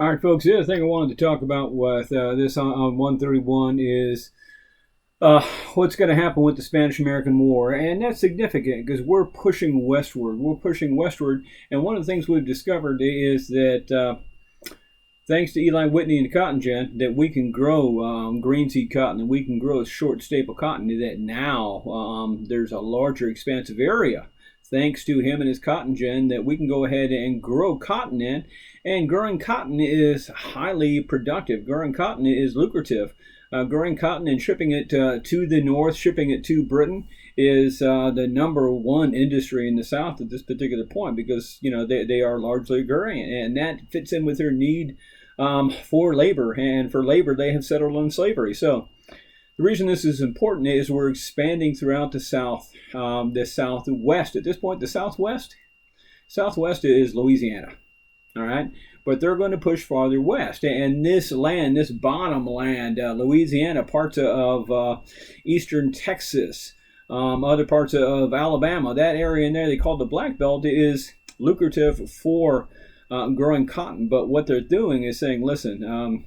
All right, folks, the other thing I wanted to talk about with this on 131 is what's going to happen with the Spanish-American War. And that's significant because we're pushing westward. We're pushing westward. And one of the things we've discovered is that thanks to Eli Whitney and the cotton gin, that we can grow green seed cotton and we can grow short staple cotton, that now there's a larger expansive area thanks to him and his cotton gin that we can go ahead and grow cotton in. And growing cotton is highly productive. Growing cotton is lucrative. Growing cotton and shipping it to the north, shipping it to Britain is the number one industry in the South at this particular point because, they are largely agrarian. And that fits in with their need for labor. And for labor, they have settled on slavery. So the reason this is important is we're expanding throughout the South, the Southwest. At this point, the Southwest is Louisiana. All right, but they're going to push farther west, and this land, this bottom land, Louisiana, parts of eastern Texas, other parts of Alabama, that area in there they call the Black Belt is lucrative for growing cotton. But what they're doing is saying, listen,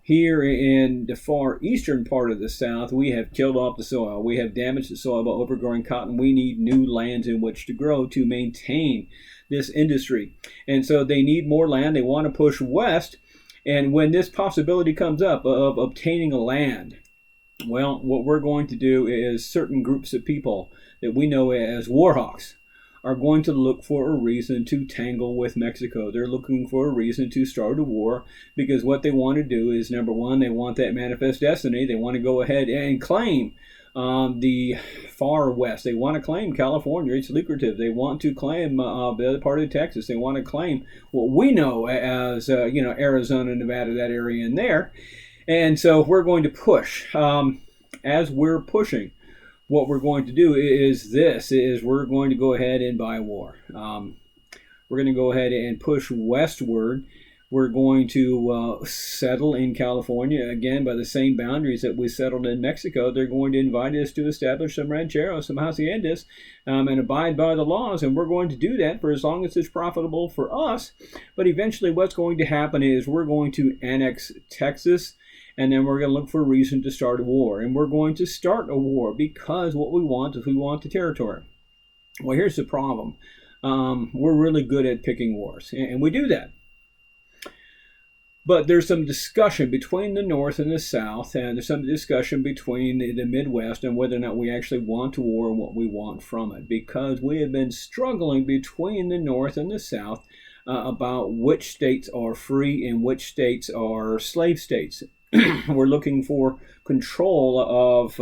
here in the far eastern part of the South, we have killed off the soil. We have damaged the soil by overgrowing cotton. We need new lands in which to grow to maintain this industry. And so they need more land. They want to push west. And when this possibility comes up of obtaining a land, well, what we're going to do is certain groups of people that we know as warhawks are going to look for a reason to tangle with Mexico. They're looking for a reason to start a war because what they want to do is, number one, they want that manifest destiny. They want to go ahead and claim the far west. They want to claim California. It's lucrative. They want to claim the other part of Texas. They want to claim what we know as, Arizona, Nevada, that area in there. And so we're going to push. As we're pushing, what we're going to do is we're going to go ahead and buy war. We're going to go ahead and push westward. We're going to settle in California, again, by the same boundaries that we settled in Mexico. They're going to invite us to establish some rancheros, some haciendas, and abide by the laws. And we're going to do that for as long as it's profitable for us. But eventually what's going to happen is we're going to annex Texas, and then we're going to look for a reason to start a war. And we're going to start a war because what we want is we want the territory. Well, here's the problem. We're really good at picking wars, and we do that. But there's some discussion between the North and the South, and there's some discussion between the Midwest and whether or not we actually want a war and what we want from it, because we have been struggling between the North and the South about which states are free and which states are slave states. We're looking for control of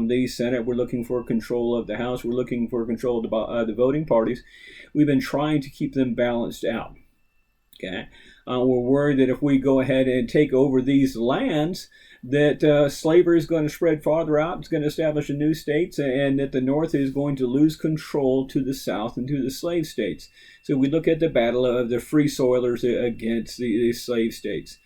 the Senate. We're looking for control of the House. We're looking for control of the voting parties. We've been trying to keep them balanced out. Okay, we're worried that if we go ahead and take over these lands, that slavery is going to spread farther out. It's going to establish a new states, and that the North is going to lose control to the South and to the slave states. So we look at the battle of the free soilers against the slave states.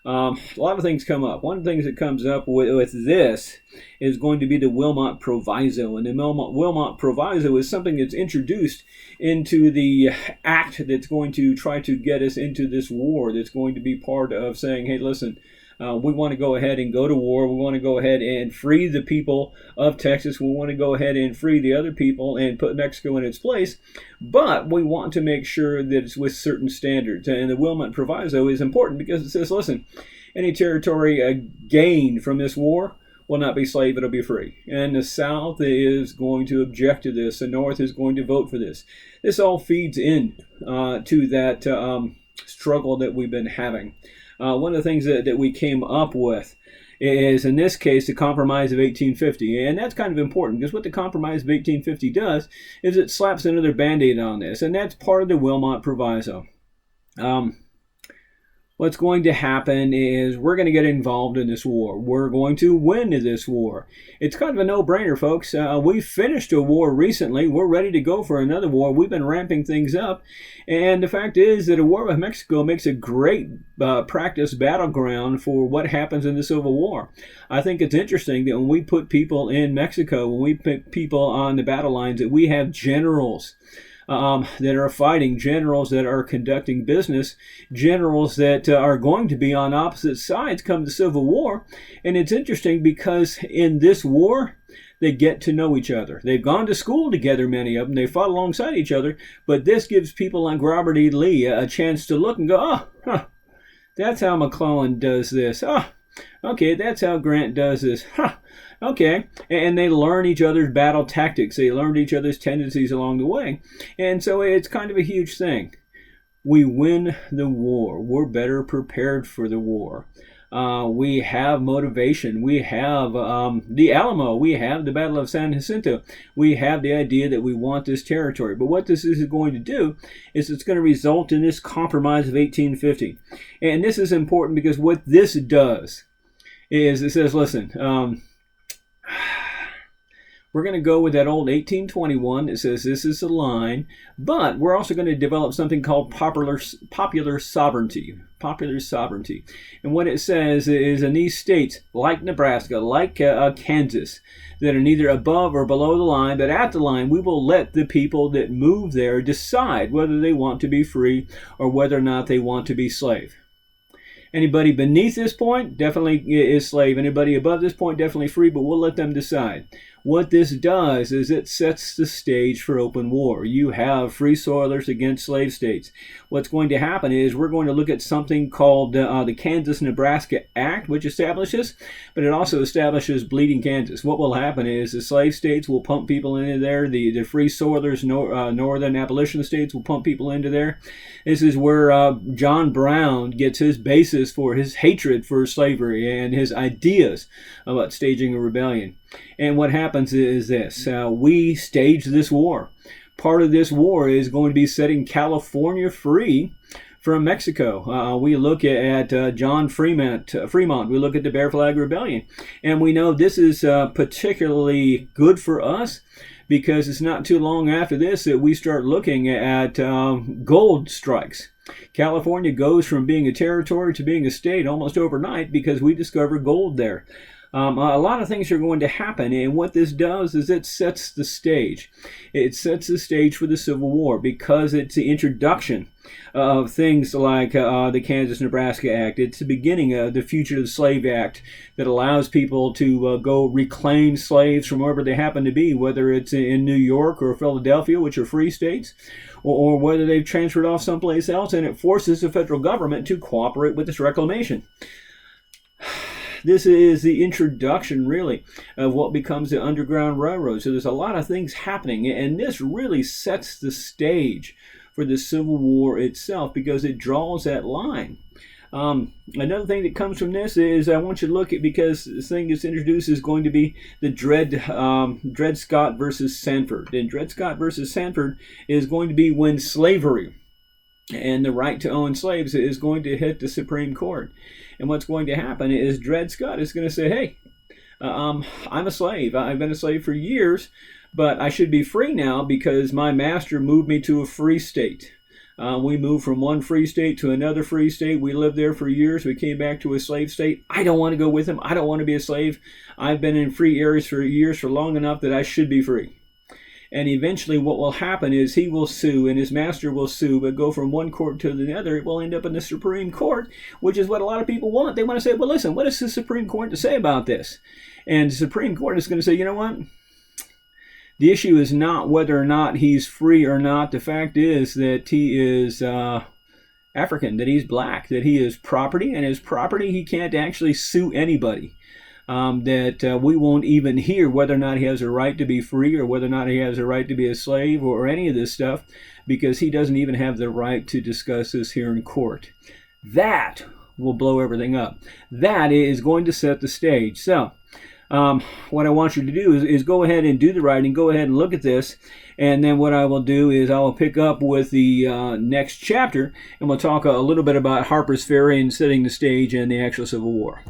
A lot of things come up. One of the things that comes up with this is going to be the Wilmot Proviso. And the Wilmot Proviso is something that's introduced into the act that's going to try to get us into this war, that's going to be part of saying, hey, listen, we want to go ahead and go to war. We want to go ahead and free the people of Texas. We want to go ahead and free the other people and put Mexico in its place. But we want to make sure that it's with certain standards. And the Wilmot Proviso is important because it says, listen, any territory gained from this war will not be slave, it'll be free. And the South is going to object to this. The North is going to vote for this. This all feeds in to that struggle that we've been having. One of the things that we came up with is, in this case, the Compromise of 1850. And that's kind of important because what the Compromise of 1850 does is it slaps another Band-Aid on this. And that's part of the Wilmot Proviso. What's going to happen is we're going to get involved in this war. We're going to win this war. It's kind of a no-brainer, folks. We finished a war recently. We're ready to go for another war. We've been ramping things up. And the fact is that a war with Mexico makes a great practice battleground for what happens in the Civil War. I think it's interesting that when we put people in Mexico, when we put people on the battle lines, that we have generals that are fighting, generals that are conducting business, generals that are going to be on opposite sides come the Civil War. And it's interesting because in this war, they get to know each other. They've gone to school together, many of them. They fought alongside each other. But this gives people like Robert E. Lee a chance to look and go, that's how McClellan does this. Okay, that's how Grant does this. Okay. And they learn each other's battle tactics. They learn each other's tendencies along the way. And so it's kind of a huge thing. We win the war. We're better prepared for the war. We have motivation. We have the Alamo. We have the Battle of San Jacinto. We have the idea that we want this territory. But what this is going to do is it's going to result in this compromise of 1850. And this is important because what this does is it says, listen, we're going to go with that old 1821 that says this is the line, but we're also going to develop something called popular sovereignty. Popular sovereignty. And what it says is in these states, like Nebraska, like Kansas, that are neither above or below the line, but at the line, we will let the people that move there decide whether they want to be free or whether or not they want to be slave. Anybody beneath this point definitely is slave. Anybody above this point definitely free, but we'll let them decide. What this does is it sets the stage for open war. You have free soilers against slave states. What's going to happen is we're going to look at something called the Kansas-Nebraska Act, which establishes, but it also establishes bleeding Kansas. What will happen is the slave states will pump people into there. The free soilers, northern abolition states will pump people into there. This is where John Brown gets his basis for his hatred for slavery and his ideas about staging a rebellion. And what happens is this. We stage this war. Part of this war is going to be setting California free from Mexico. We look at John Fremont. We look at the Bear Flag Rebellion. And we know this is particularly good for us because it's not too long after this that we start looking at gold strikes. California goes from being a territory to being a state almost overnight because we discover gold there. A lot of things are going to happen, and what this does is it sets the stage. It sets the stage for the Civil War because it's the introduction of things like the Kansas-Nebraska Act. It's the beginning of the Fugitive Slave Act that allows people to go reclaim slaves from wherever they happen to be, whether it's in New York or Philadelphia, which are free states, or whether they've transferred off someplace else, and it forces the federal government to cooperate with this reclamation. This is the introduction, really, of what becomes the Underground Railroad. So there's a lot of things happening, and this really sets the stage for the Civil War itself because it draws that line. Another thing that comes from this is I want you to look at, because this thing that's introduced is going to be the Dred Scott versus Sanford. And Dred Scott versus Sanford is going to be when slavery and the right to own slaves is going to hit the Supreme Court. And what's going to happen is Dred Scott is going to say, hey, I'm a slave. I've been a slave for years, but I should be free now because my master moved me to a free state. We moved from one free state to another free state. We lived there for years. We came back to a slave state. I don't want to go with him. I don't want to be a slave. I've been in free areas for years, for long enough that I should be free. And eventually what will happen is he will sue and his master will sue, but go from one court to the other. It will end up in the Supreme Court, which is what a lot of people want. They want to say, well, listen, what is the Supreme Court to say about this? And the Supreme Court is going to say, you know what? The issue is not whether or not he's free or not. The fact is that he is African, that he's black, that he is property, and his property he can't actually sue anybody. That we won't even hear whether or not he has a right to be free or whether or not he has a right to be a slave or any of this stuff, because he doesn't even have the right to discuss this here in court. That will blow everything up. That is going to set the stage. So what I want you to do is go ahead and do the writing, go ahead and look at this, and then what I will do is I will pick up with the next chapter, and we'll talk a little bit about Harper's Ferry and setting the stage and the actual Civil War.